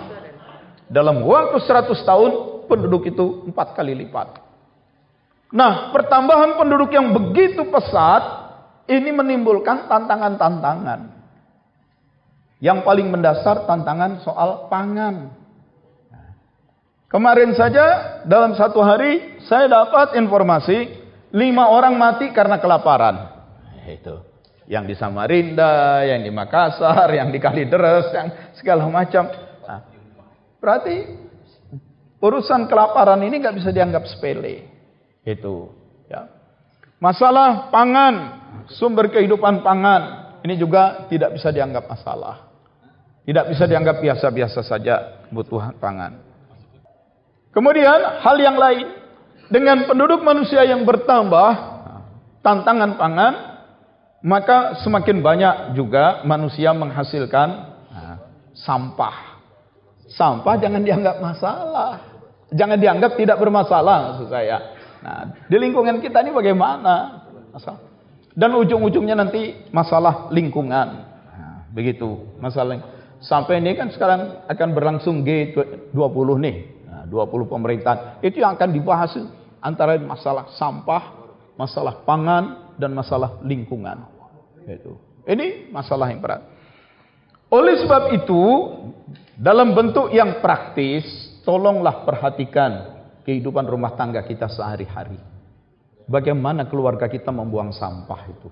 Dalam waktu 100 tahun penduduk itu 4 kali lipat. Nah, pertambahan penduduk yang begitu pesat ini menimbulkan tantangan-tantangan. Yang paling mendasar tantangan soal pangan. Kemarin saja dalam satu hari saya dapat informasi 5 orang mati karena kelaparan. Itu yang di Samarinda, yang di Makassar, yang di Kalideres, yang segala macam. Nah, berarti urusan kelaparan ini nggak bisa dianggap sepele. Itu, ya. Masalah pangan, sumber kehidupan pangan, ini juga tidak bisa dianggap masalah. Tidak bisa dianggap biasa-biasa saja kebutuhan pangan. Kemudian hal yang lain, dengan penduduk manusia yang bertambah, tantangan pangan, maka semakin banyak juga manusia menghasilkan sampah. Sampah jangan dianggap masalah. Jangan dianggap tidak bermasalah, maksud saya. Nah, di lingkungan kita ini bagaimana? Dan ujung-ujungnya nanti masalah lingkungan. Nah, begitu. Masalah sampai ini kan sekarang akan berlangsung G20 nih. Nah, 20 pemerintahan. Itu yang akan dibahas antara masalah sampah, masalah pangan, dan masalah lingkungan. Itu. Ini masalah yang berat. Oleh sebab itu, dalam bentuk yang praktis, tolonglah perhatikan kehidupan rumah tangga kita sehari-hari. Bagaimana keluarga kita membuang sampah itu.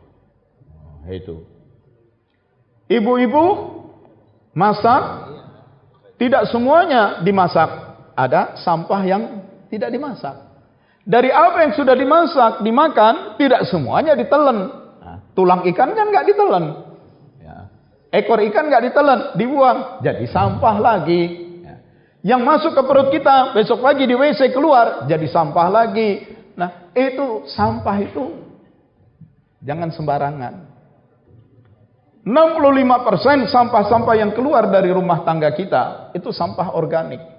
Itu. Ibu-ibu masak, tidak semuanya dimasak. Ada sampah yang tidak dimasak. Dari apa yang sudah dimasak, dimakan, tidak semuanya ditelan. Nah, tulang ikan kan nggak ditelan. Ya. Ekor ikan nggak ditelan, dibuang. Jadi sampah lagi. Ya. Yang masuk ke perut kita, besok pagi di WC keluar, jadi sampah lagi. Nah, itu sampah itu jangan sembarangan. 65% sampah-sampah yang keluar dari rumah tangga kita, itu sampah organik.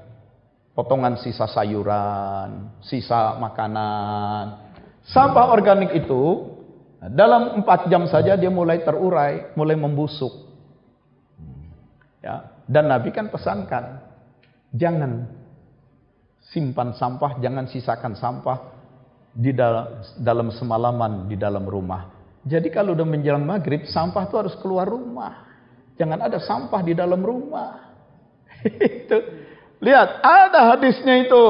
Potongan sisa sayuran, sisa makanan. Sampah organik itu dalam 4 jam saja dia mulai terurai, mulai membusuk. Ya, dan Nabi kan pesankan, jangan simpan sampah, jangan sisakan sampah di dalam semalaman di dalam rumah. Jadi kalau udah menjelang maghrib, sampah itu harus keluar rumah. Jangan ada sampah di dalam rumah. Itu. Lihat, ada hadisnya itu.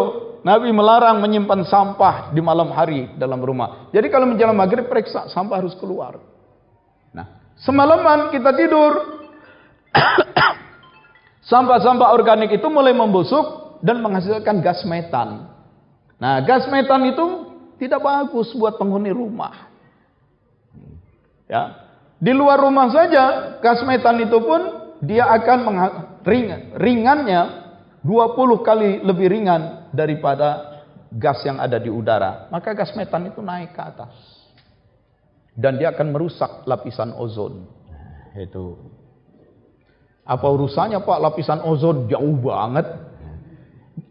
Nabi melarang menyimpan sampah di malam hari dalam rumah. Jadi kalau menjelang maghrib, periksa, sampah harus keluar. Nah, semalaman kita tidur, sampah-sampah organik itu mulai membusuk dan menghasilkan gas metan. Nah, gas metan itu tidak bagus buat penghuni rumah. Ya, di luar rumah saja, gas metan itu pun dia akan ringannya 20 kali lebih ringan daripada gas yang ada di udara. Maka gas metan itu naik ke atas. Dan dia akan merusak lapisan ozon. Itu. Apa urusannya Pak, lapisan ozon jauh banget?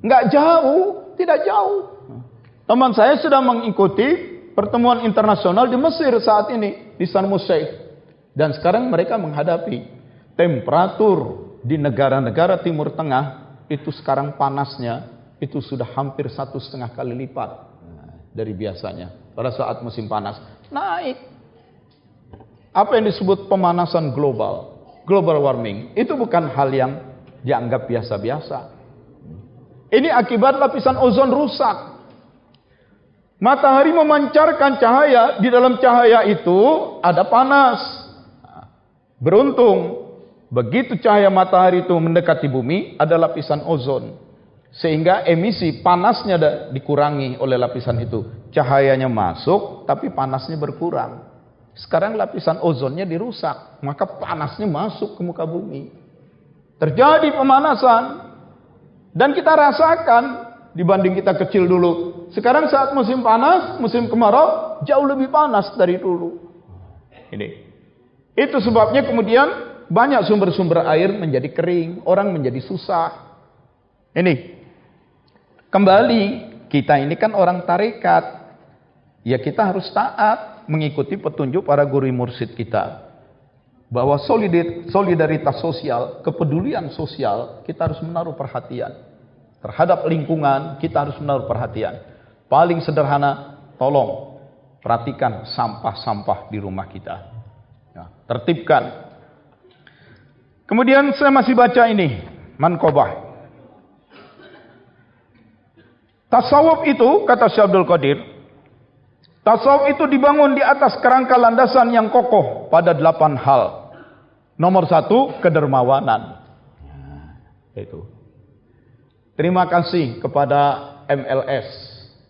Enggak jauh, tidak jauh. Teman saya sedang mengikuti pertemuan internasional di Mesir saat ini, di Sharm el-Sheikh. Dan sekarang mereka menghadapi temperatur di negara-negara Timur Tengah, itu sekarang panasnya itu sudah hampir 1,5 kali lipat dari biasanya. Pada saat musim panas naik. Apa yang disebut pemanasan global, global warming, itu bukan hal yang dianggap biasa-biasa. Ini akibat lapisan ozon rusak. Matahari memancarkan cahaya, di dalam cahaya itu ada panas. Beruntung, begitu cahaya matahari itu mendekati bumi, ada lapisan ozon. Sehingga emisi panasnya dikurangi oleh lapisan itu. Cahayanya masuk, tapi panasnya berkurang. Sekarang lapisan ozonnya dirusak, maka panasnya masuk ke muka bumi. Terjadi pemanasan. Dan kita rasakan, dibanding kita kecil dulu. Sekarang saat musim panas, musim kemarau, jauh lebih panas dari dulu. Ini. Itu sebabnya kemudian banyak sumber-sumber air menjadi kering, orang menjadi susah. Ini. Kembali, kita ini kan orang tarekat. Ya kita harus taat mengikuti petunjuk para guru mursyid kita. Bahwa solidaritas sosial, kepedulian sosial, kita harus menaruh perhatian. Terhadap lingkungan, kita harus menaruh perhatian. Paling sederhana, tolong perhatikan sampah-sampah di rumah kita. Ya, tertibkan. Kemudian saya masih baca ini, Manqobah. Tasawuf itu, kata Syekh Abdul Qadir, tasawuf itu dibangun di atas kerangka landasan yang kokoh pada 8 hal. Nomor 1, kedermawanan. Itu. Terima kasih kepada MLS,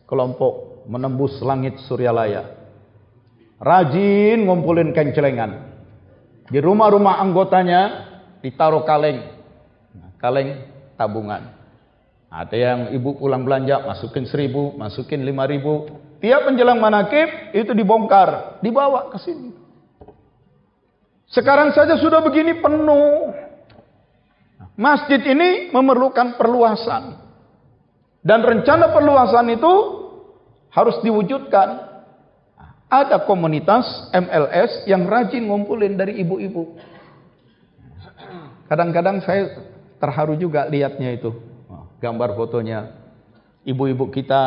kelompok menembus langit Suryalaya. Rajin ngumpulin kencelengan. Di rumah-rumah anggotanya ditaruh kaleng. Kaleng tabungan. Ada yang ibu pulang belanja, masukin 1.000, masukin 5.000. Tiap menjelang manakib, itu dibongkar, dibawa ke sini. Sekarang saja sudah begini penuh. Masjid ini memerlukan perluasan. Dan rencana perluasan itu harus diwujudkan. Ada komunitas MLS yang rajin ngumpulin dari ibu-ibu. Kadang-kadang saya terharu juga lihatnya itu. Gambar fotonya ibu-ibu kita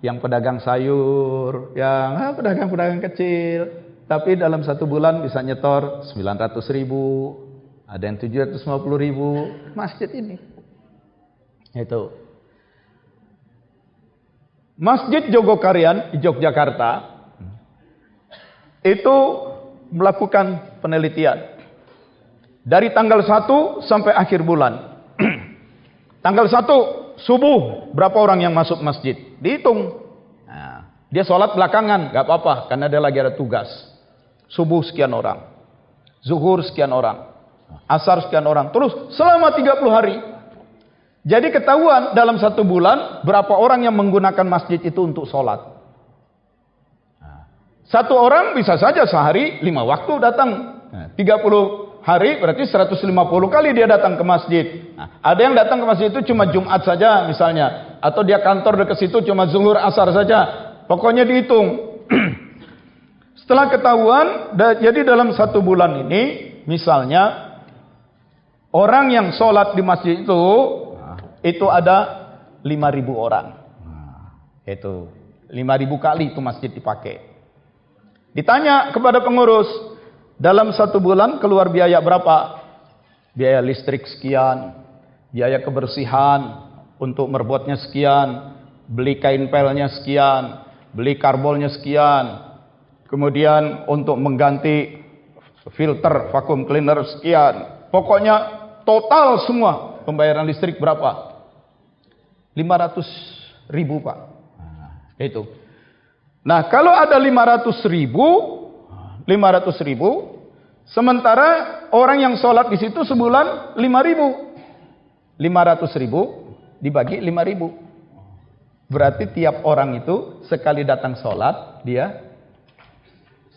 yang pedagang sayur, yang pedagang-pedagang kecil, tapi dalam 1 bulan bisa nyetor 900.000, ada yang 750.000 masjid ini. Itu Masjid Jogokarian di Yogyakarta itu melakukan penelitian dari tanggal 1 sampai akhir bulan. Tanggal 1 subuh berapa orang yang masuk masjid? Dihitung. Nah, dia sholat belakangan, gak apa-apa karena dia lagi ada tugas. Subuh sekian orang, zuhur sekian orang, asar sekian orang, terus selama 30 hari. Jadi ketahuan dalam 1 bulan berapa orang yang menggunakan masjid itu untuk sholat. Nah, 1 orang bisa saja sehari 5 waktu datang. Nah, 30 hari berarti 150 kali dia datang ke masjid. Nah, ada yang datang ke masjid itu cuma Jumat saja misalnya, atau dia kantor dekat situ cuma zuhur asar saja. Pokoknya dihitung. Setelah ketahuan, jadi dalam 1 bulan ini, misalnya orang yang sholat di masjid itu ada 5.000 orang. Itu 5.000 kali itu masjid dipakai. Ditanya kepada pengurus, dalam 1 bulan keluar biaya berapa? Biaya listrik sekian, biaya kebersihan untuk merbotnya sekian, beli kain pelnya sekian, beli karbolnya sekian, kemudian untuk mengganti filter vacuum cleaner sekian. Pokoknya total semua pembayaran listrik berapa? 500.000 Pak. Itu. Nah kalau ada 500.000, sementara orang yang sholat di situ sebulan 5.000. 500.000 dibagi 5.000. Berarti tiap orang itu sekali datang sholat dia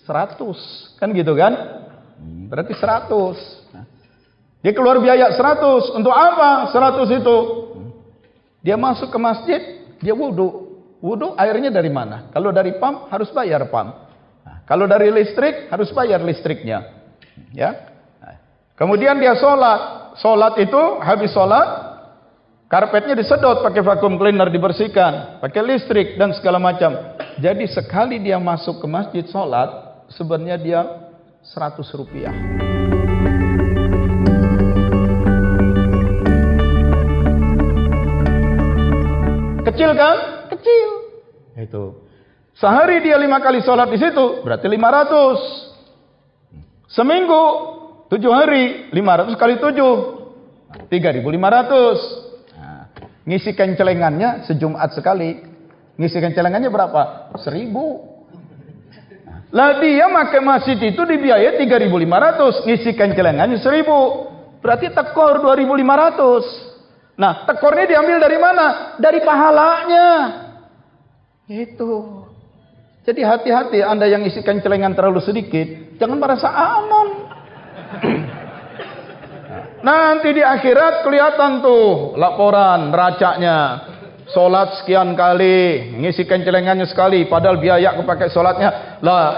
100. Kan gitu kan? Berarti 100. Dia keluar biaya 100. Untuk apa 100 itu? Dia masuk ke masjid, dia wudhu. Wudhu airnya dari mana? Kalau dari pump harus bayar pump. Kalau dari listrik harus bayar listriknya. Ya. Kemudian dia sholat. Sholat itu habis sholat Karpetnya disedot pakai vacuum cleaner, dibersihkan, pakai listrik dan segala macam. Jadi sekali dia masuk ke masjid sholat, sebenarnya dia 100 rupiah. Kecil kan? Kecil. Itu. Sehari dia 5 kali sholat di situ, berarti 500. Seminggu 7 hari, 500 kali 7, 3.500. Ngisi kencelengannya sejumat sekali. Ngisi kencelengannya berapa? 1.000. Lah dia pakai masjid itu dibiayai 3.500, ngisi kencelengannya 1.000. Berarti tekor 2.500. Nah, tekornya diambil dari mana? Dari pahalanya. Itu. Jadi hati-hati Anda yang isi kencelengan terlalu sedikit, jangan merasa aman. Nanti di akhirat kelihatan tuh laporan neracanya. Sholat sekian kali, ngisi kencelengannya sekali, padahal biaya kepakai sholatnya. Lah,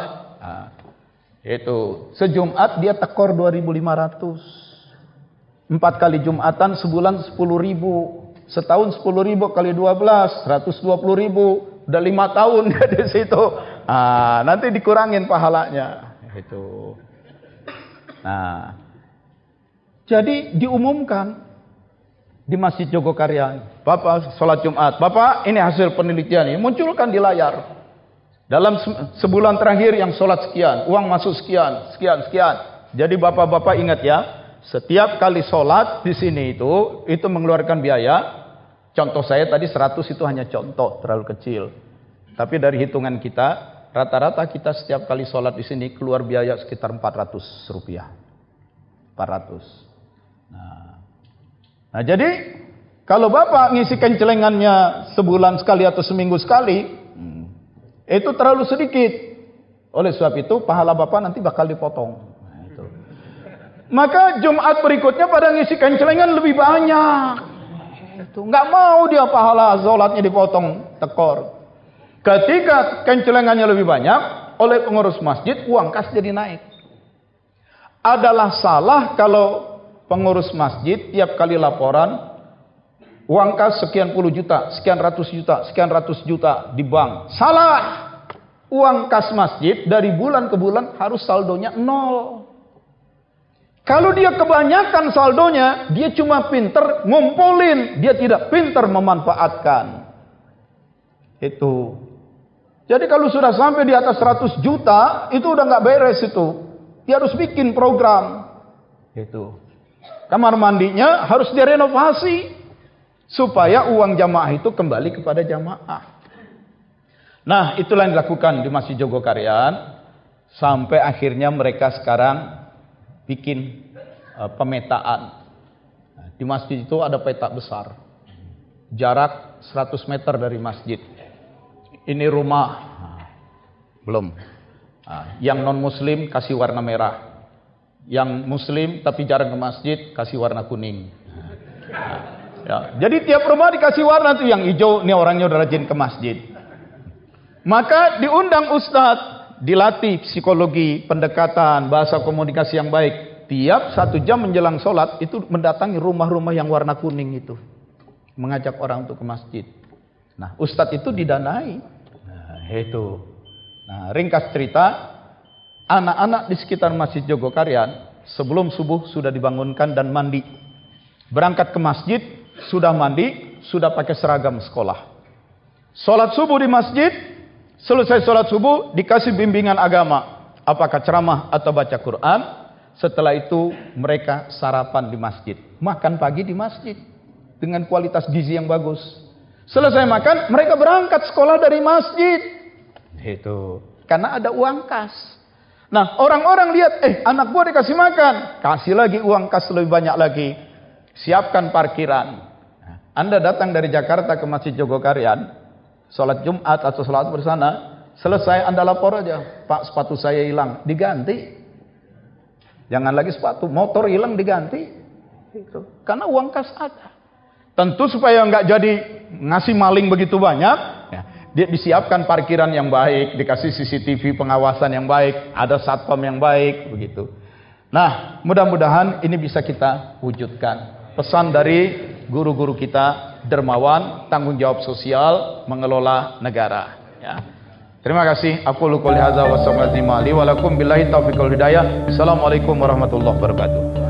itu sejumat dia tekor 2.500. 4 kali Jumatan sebulan 10.000. Setahun 10.000 kali 12, 120.000. Udah 5 tahun dia di situ. Nanti dikurangin pahalanya. Itu. Nah, jadi diumumkan di Masjid Jogokarian, Bapak sholat Jumat, Bapak ini hasil penelitian ini, munculkan di layar. Dalam sebulan terakhir yang sholat sekian, uang masuk sekian. Jadi bapak-bapak ingat ya, setiap kali sholat di sini itu mengeluarkan biaya. Contoh saya tadi 100 itu hanya contoh, terlalu kecil. Tapi dari hitungan kita, rata-rata kita setiap kali sholat di sini keluar biaya sekitar 400 rupiah. 400. Nah, jadi kalau Bapak ngisi kencelengannya sebulan sekali atau seminggu sekali, itu terlalu sedikit. Oleh sebab itu pahala Bapak nanti bakal dipotong. Nah, itu. Maka Jumat berikutnya pada ngisi kencelengan lebih banyak. Itu nggak mau dia pahala sholatnya dipotong, tekor. Ketika kencelengannya lebih banyak, oleh pengurus masjid uang kas jadi naik. Adalah salah kalau pengurus masjid tiap kali laporan uang kas sekian puluh juta, sekian ratus juta di bank. Salah. Uang kas masjid dari bulan ke bulan harus saldonya 0. Kalau dia kebanyakan saldonya, dia cuma pinter ngumpulin, dia tidak pinter memanfaatkan. Itu. Jadi kalau sudah sampai di atas 100 juta, itu udah nggak beres itu. Dia harus bikin program. Itu. Kamar mandinya harus direnovasi supaya uang jamaah itu kembali kepada jamaah. Nah, itulah yang dilakukan di Masjid Jogokarian sampai akhirnya mereka sekarang bikin pemetaan. Di masjid itu ada peta besar. Jarak 100 meter dari masjid. Ini rumah. Belum. Yang non muslim kasih warna merah. Yang muslim tapi jarang ke masjid kasih warna kuning. Ya, jadi tiap rumah dikasih warna tuh, yang hijau ini orangnya udah rajin ke masjid. Maka diundang ustadz, dilatih psikologi, pendekatan, bahasa komunikasi yang baik. Tiap 1 jam menjelang sholat itu mendatangi rumah-rumah yang warna kuning itu, mengajak orang untuk ke masjid. Nah, ustadz itu didanai. Nah, itu. Nah, ringkas cerita. Anak-anak di sekitar Masjid Jogokarian sebelum subuh sudah dibangunkan dan mandi. Berangkat ke masjid, sudah mandi, sudah pakai seragam sekolah. Sholat subuh di masjid, selesai sholat subuh dikasih bimbingan agama. Apakah ceramah atau baca Quran. Setelah itu mereka sarapan di masjid. Makan pagi di masjid. Dengan kualitas gizi yang bagus. Selesai makan, mereka berangkat sekolah dari masjid. Itu. Karena ada uang kas. Nah, orang-orang lihat, anak gua dikasih makan, kasih lagi uang kas lebih banyak lagi. Siapkan parkiran. Anda datang dari Jakarta ke Masjid Jogokarian, sholat Jumat atau sholat bersama, selesai Anda lapor aja, Pak, sepatu saya hilang, diganti. Jangan lagi sepatu, motor hilang diganti. Itu. Karena uang kas ada. Tentu supaya nggak jadi ngasih maling begitu banyak, ya, dia disiapkan parkiran yang baik, dikasih CCTV pengawasan yang baik, ada satpam yang baik, begitu. Nah, mudah-mudahan ini bisa kita wujudkan. Pesan dari guru-guru kita dermawan, tanggung jawab sosial, mengelola negara. Ya. Terima kasih. Aku qouli hadza wa sallallahu alaihi wa lakum billahi taufiq wal hidayah. Assalamualaikum warahmatullahi wabarakatuh.